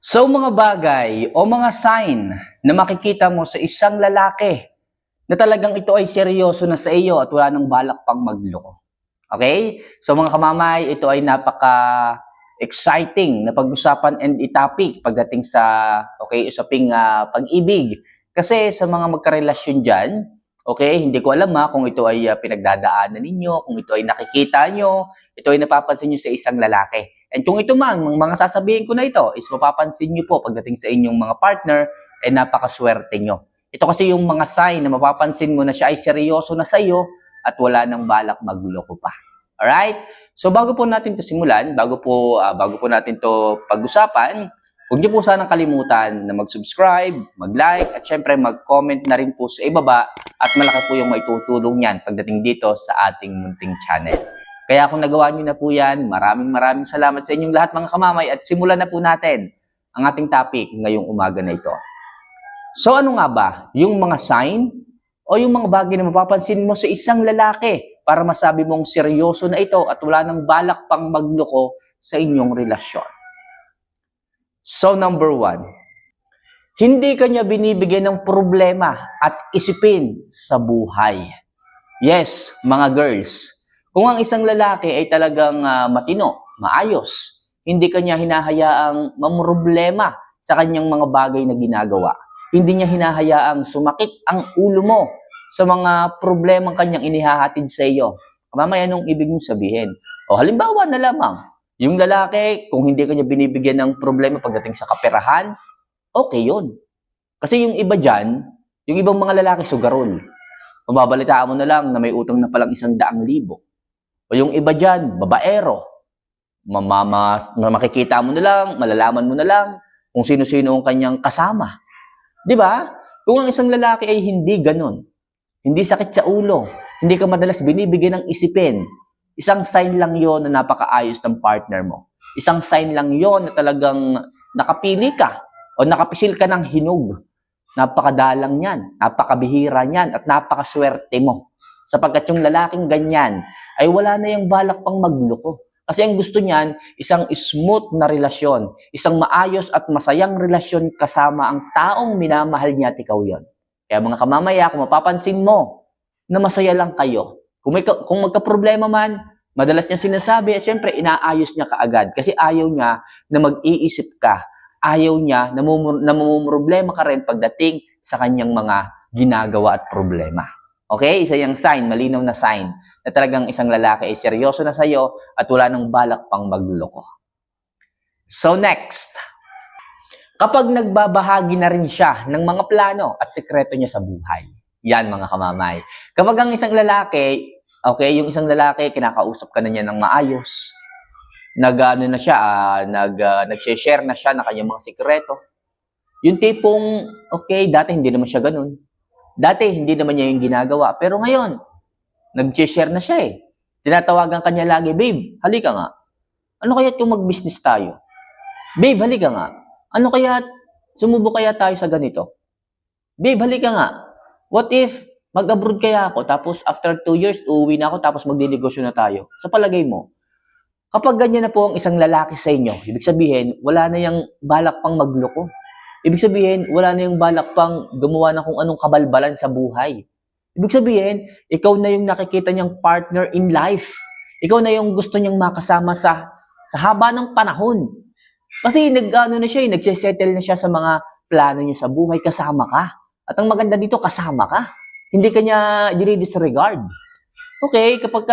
So mga bagay o mga sign na makikita mo sa isang lalaki na talagang ito ay seryoso na sa iyo at wala nang balak pang magloko. Okay? So mga kamamay, ito ay napaka-exciting na pag-usapan and topic pagdating sa usaping pag-ibig. Kasi sa mga magkarelasyon diyan, okay, hindi ko alam kung ito ay pinagdadaanan ninyo, kung ito ay nakikita nyo, ito ay napapansin nyo sa isang lalaki. And kung ito man, mga sasabihin ko na ito, is mapapansin nyo po pagdating sa inyong mga partner, ay napakaswerte nyo. Ito kasi yung mga sign na mapapansin mo na siya ay seryoso na sa iyo at wala nang balak magloko pa. Alright? So bago po natin to simulan, bago po natin to pag-usapan, huwag niyo po sanang kalimutan na mag-subscribe, mag-like, at syempre mag-comment na rin po sa ibaba at malaki po yung maitutulong niyan pagdating dito sa ating munting channel. Kaya kung nagawa niyo na po yan, maraming salamat sa inyong lahat mga kamamay at simulan na po natin ang ating topic ngayong umaga na ito. So ano nga ba? Yung mga sign o yung mga bagay na mapapansin mo sa isang lalaki para masabi mong seryoso na ito at wala nang balak pang magloko sa inyong relasyon? So number 1, hindi kanya binibigyan ng problema at isipin sa buhay. Yes, mga girls, kung ang isang lalaki ay talagang matino, maayos, hindi kanya hinahayaang mamroblema sa kanyang mga bagay na ginagawa. Hindi niya hinahayaang sumakit ang ulo mo sa mga problemang kanyang inihahatid sa iyo. Mamaya anong ibig mong sabihin? O halimbawa na lamang, yung lalaki, kung hindi kanya binibigyan ng problema pagdating sa kaperahan, okay yun. Kasi yung iba dyan, yung ibang mga lalaki sugarol. Mababalitaan mo na lang na may utang na palang 100,000. O yung iba dyan, babaero. Makikita mo na lang, malalaman mo na lang kung sino-sino ang kanyang kasama. Di ba? Kung ang isang lalaki ay hindi ganun, hindi sakit sa ulo, hindi ka madalas binibigyan ng isipin, isang sign lang yon na napakaayos ng partner mo. Isang sign lang yon na talagang nakapili ka o nakapisil ka ng hinog. Napakadalang yan, napakabihira yan at napakaswerte mo. Sapagkat yung lalaking ganyan ay wala na yung balak pang magloko. Kasi ang gusto niyan, isang smooth na relasyon, isang maayos at masayang relasyon kasama ang taong minamahal niya at ikaw yon. Kaya mga kamamaya, kung mapapansin mo na masaya lang kayo, kung magka-problema man, madalas niya sinasabi at syempre inaayos niya kaagad kasi ayaw niya na mag-iisip ka, ayaw niya na mamumroblema ka rin pagdating sa kanyang mga ginagawa at problema. Okay? Isa yung sign, malinaw na sign na talagang isang lalaki ay seryoso na sa'yo at wala nang balak pang magloko. So next, kapag nagbabahagi na rin siya ng mga plano at sekreto niya sa buhay. Yan mga kamamay. Kapag ang isang lalaki, yung isang lalaki, kinakausap ka na niya ng maayos, nag-share na siya ng kanyang mga sekreto. Yung tipong, dati hindi naman siya ganun. Dati hindi naman niya yung ginagawa. Pero ngayon, nag-share na siya eh. Tinatawagan kanya lagi, babe, halika nga. Ano kaya kung mag-business tayo? Babe, halika nga. Ano kaya, sumubok kaya tayo sa ganito? Babe, halika nga. What if mag-abroad kaya ako, tapos after 2 years, uuwi na ako, tapos magdinegosyo na tayo? Sa palagay mo, kapag ganyan na po ang isang lalaki sa inyo, ibig sabihin, wala na yung balak pang magloko. Ibig sabihin, wala na yung balak pang gumawa na kung anong kabalbalan sa buhay. Ibig sabihin, ikaw na yung nakikita niyang partner in life. Ikaw na yung gusto niyang makasama sa haba ng panahon. Kasi nagsisettle na siya sa mga plano niya sa buhay, kasama ka. At ang maganda dito, kasama ka. Hindi ka niya disregard. Okay, kapag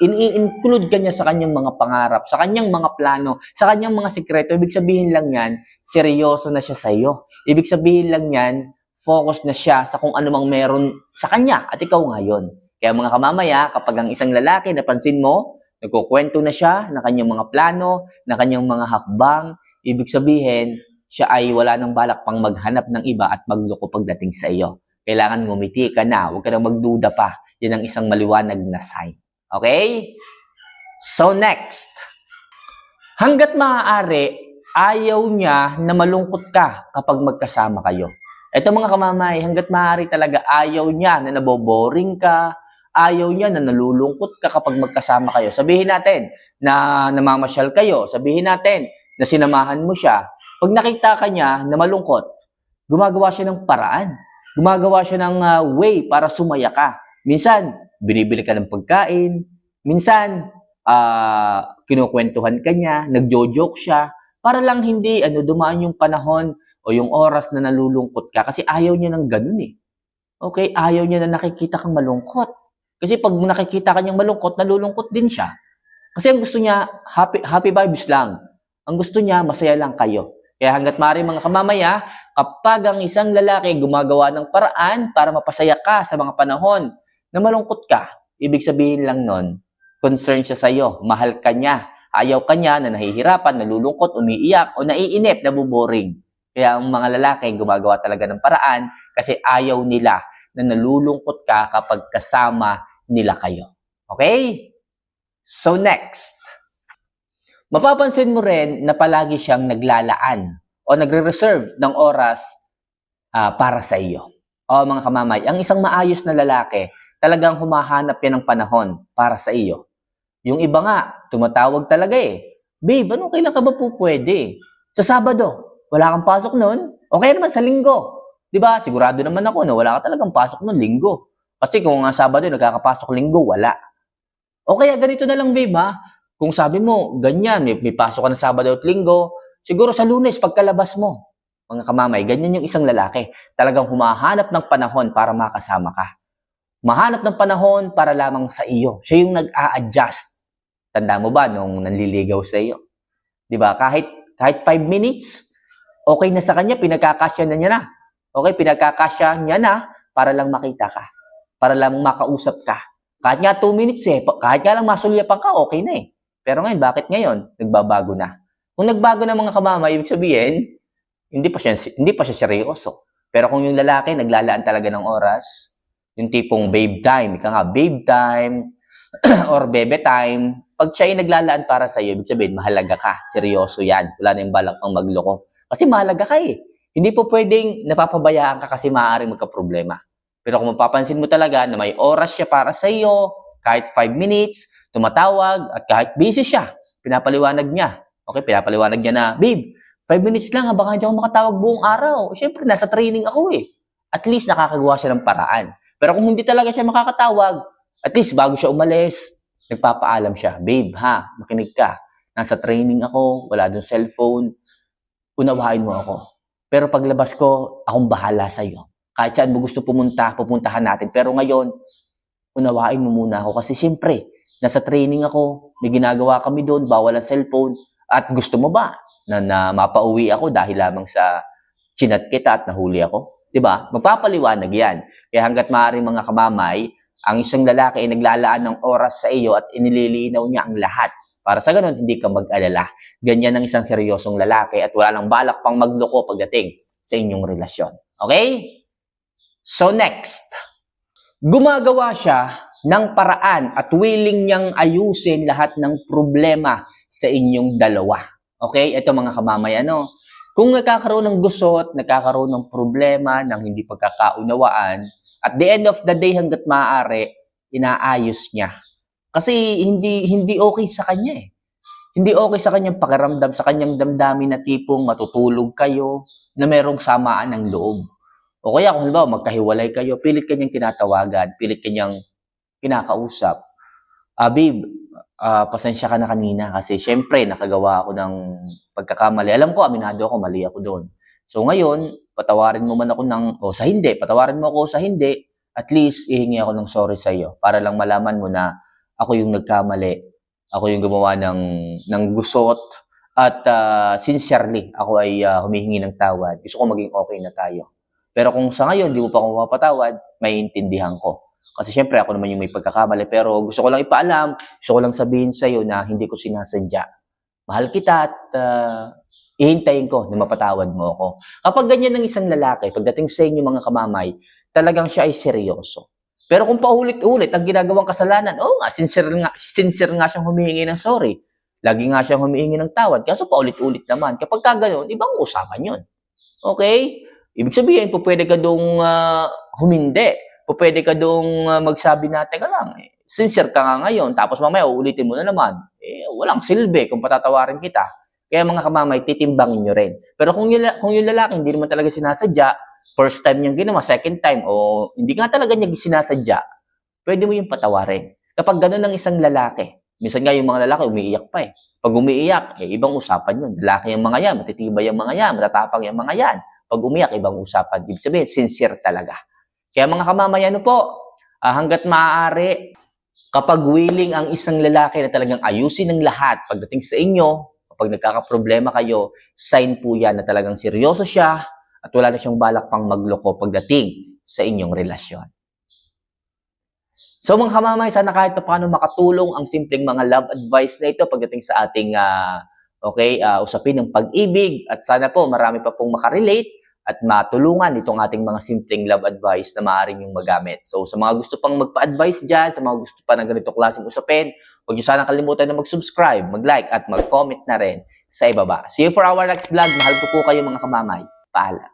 ini-include ka niya sa kanyang mga pangarap, sa kanyang mga plano, sa kanyang mga sikreto, ibig sabihin lang yan, seryoso na siya sa iyo. Ibig sabihin lang yan, focus na siya sa kung ano mang meron sa kanya at ikaw ngayon. Kaya mga kamamaya, kapag ang isang lalaki, napansin mo, nagkukwento na siya ng kanyang mga plano, ng kanyang mga hakbang, ibig sabihin, siya ay wala nang balak pang maghanap ng iba at magloko pagdating sa iyo. Kailangan ngumiti ka na, huwag ka nang magduda pa. Yan ang isang maliwanag na sign. Okay? So next, hanggat maaari, ayaw niya na malungkot ka kapag magkasama kayo. Ito mga kamamay, hanggat maaari talaga ayaw niya na naboboring ka, ayaw niya na nalulungkot ka kapag magkasama kayo. Sabihin natin na namamasyal kayo, sabihin natin na sinamahan mo siya. Pag nakita ka niya na malungkot, gumagawa siya ng paraan. Gumagawa siya ng way para sumaya ka. Minsan, binibili ka ng pagkain. Minsan, kinukwentuhan ka niya, nagjo-joke siya, para lang hindi dumaan yung panahon o yung oras na nalulungkot ka. Kasi ayaw niya ng ganun eh. Okay? Ayaw niya na nakikita kang malungkot. Kasi pag nakikita ka niyang malungkot, nalulungkot din siya. Kasi ang gusto niya, happy vibes lang. Ang gusto niya, masaya lang kayo. Kaya hanggat maaari mga kamamaya, kapag ang isang lalaki gumagawa ng paraan para mapasaya ka sa mga panahon na malungkot ka, ibig sabihin lang nun, concern siya sa iyo, mahal ka niya, ayaw ka niya na nahihirapan, nalulungkot, umiiyak, o naiinip, nabuboring. Kaya ang mga lalaki gumagawa talaga ng paraan kasi ayaw nila na nalulungkot ka kapag kasama nila kayo. Okay? So next, mapapansin mo rin na palagi siyang naglalaan o nagre-reserve ng oras para sa iyo. O mga kamamay, ang isang maayos na lalaki, talagang humahanap yan ng panahon para sa iyo. Yung iba nga, tumatawag talaga eh. Babe, ano kailan ka ba po pwede? Sa Sabado, wala kang pasok nun? O kaya naman sa Linggo. Diba? Sigurado naman ako na wala ka talagang pasok nun Linggo. Kasi kung nga Sabado, nagkakapasok Linggo, wala. O kaya ganito na lang, babe, ha? Kung sabi mo, ganyan, may pasok ka na Sabado at Linggo, siguro sa Lunes, pagkalabas mo. Mga kamamay, ganyan yung isang lalaki. Talagang humahanap ng panahon para makasama ka. Mahanap ng panahon para lamang sa iyo. Siya yung nag-a-adjust. Tanda mo ba nung nanliligaw sa iyo? Diba? Kahit 5 minutes, okay na sa kanya, pinagkakasya na niya na. Okay, pinagkakasya niya na para lang makita ka. Para lang makausap ka. Kahit nga 2 minutes kahit nga lang masulyapan ka, okay na eh. Pero ngayon, bakit ngayon? Nagbabago na. Kung nagbago na mga kamama, ibig sabihin, hindi pa siya seryoso. Pero kung yung lalaki, naglalaan talaga ng oras, yung tipong babe time, ika nga babe time, or bebe time, pag siya ay naglalaan para sa'yo, ibig sabihin, mahalaga ka, seryoso yan, wala na yung balak pang magloko. Kasi mahalaga ka eh. Hindi po pwedeng napapabayaan ka kasi maaaring magka-problema. Pero kung mapapansin mo talaga na may oras siya para sa iyo, kahit 5 minutes, tumatawag, at kahit busy siya, pinapaliwanag niya. Okay, pinapaliwanag niya na, babe, 5 minutes lang, baka hindi ako makatawag buong araw. Siyempre, nasa training ako eh. At least nakakagawa siya ng paraan. Pero kung hindi talaga siya makakatawag, at least bago siya umalis, nagpapaalam siya, babe ha, makinig ka. Nasa training ako, wala dun cellphone, unawain mo ako. Pero paglabas ko, akong bahala sa'yo. Kahit saan mo gusto pupuntahan natin. Pero ngayon, unawain mo muna ako. Kasi siyempre, nasa training ako, may ginagawa kami doon, bawal ang cellphone. At gusto mo ba na mapauwi ako dahil lamang sa chinat kita at nahuli ako? Diba? Magpapaliwanag yan. Kaya hanggat maaaring mga kamamay, ang isang lalaki ay naglalaan ng oras sa iyo at inililinaw niya ang lahat. Para sa ganun, hindi ka mag-alala. Ganyan ang isang seryosong lalaki at wala nang balak pang magloko pagdating sa inyong relasyon. Okay? So next, gumagawa siya ng paraan at willing niyang ayusin lahat ng problema sa inyong dalawa. Okay? Ito mga kamamay, kung nagkakaroon ng gusot, nagkakaroon ng problema, ng hindi pagkakaunawaan, at the end of the day hanggat maaari, inaayos niya. Kasi hindi okay sa kanya eh. Hindi okay sa kanyang pakiramdam, sa kanyang damdamin na tipong matutulog kayo na merong samaan ng loob. O kaya kung halimbawa magkahiwalay kayo, pilit kanyang tinatawagan, pilit kanyang kinakausap. Babe, pasensya ka na kanina kasi syempre nakagawa ako ng pagkakamali. Alam ko, aminado ako, mali ako doon. So ngayon, patawarin mo man ako patawarin mo ako sa hindi, at least ihingi ako ng sorry sa iyo para lang malaman mo na ako yung nagkamali, ako yung gumawa ng gusot, at sincerely, ako ay humihingi ng tawad. Gusto ko maging okay na tayo. Pero kung sa ngayon, di mo pa ako mapatawad, maiintindihan ko. Kasi syempre, ako naman yung may pagkakamali. Pero gusto ko lang ipaalam, gusto ko lang sabihin sa'yo na hindi ko sinasadya. Mahal kita at ihintayin ko na mapatawad mo ako. Kapag ganyan ng isang lalaki, pagdating sa inyo mga kamamay, talagang siya ay seryoso. Pero kung paulit-ulit ang ginagawang kasalanan, sincere nga siyang humihingi ng sorry. Lagi nga siyang humihingi ng tawad. Kaso paulit-ulit naman. Kapag gano'n, ibang usapan yun. Okay? Ibig sabihin, pwede ka dong humindi. Pwede ka dong magsabi na, teka lang, sincere ka nga ngayon, tapos mamaya uulitin mo na naman. Walang silbi kung patatawarin kita. Kaya mga kamamay, titimbangin nyo rin. Pero kung yung lalaki hindi naman talaga sinasadya, first time niyang ginawa, second time, o hindi nga talaga niya sinasadya, pwede mo yung patawarin. Kapag gano'n ng isang lalaki, minsan nga yung mga lalaki umiiyak pa eh. Pag umiiyak, ibang usapan yun. Lalaki yung mga yan, matitibay yung mga yan, matatapang yung mga yan. Pag umiyak, ibang usapan. Ibig sabihin, sincere talaga. Kaya mga kamamay, ano po, hanggat maaari, kapag willing ang isang lalaki na talagang ayusin ng lahat pagdating sa inyo, kapag nagkakaproblema kayo, sign po yan na talagang seryoso siya at wala na siyang balak pang magloko pagdating sa inyong relasyon. So mga kamamay, sana kahit paano makatulong ang simpleng mga love advice na ito pagdating sa ating usapin ng pag-ibig, at sana po marami pa pong makarelate at matulungan itong ating mga simpleng love advice na maaaring yung magamit. So sa mga gusto pang magpa-advise dyan, sa mga gusto pa ng ganito klaseng usapin, huwag niyo sana kalimutan na mag-subscribe, mag-like at mag-comment na rin sa ibaba. See you for our next vlog. Mahal ko po kayo mga kamamay. Paalam.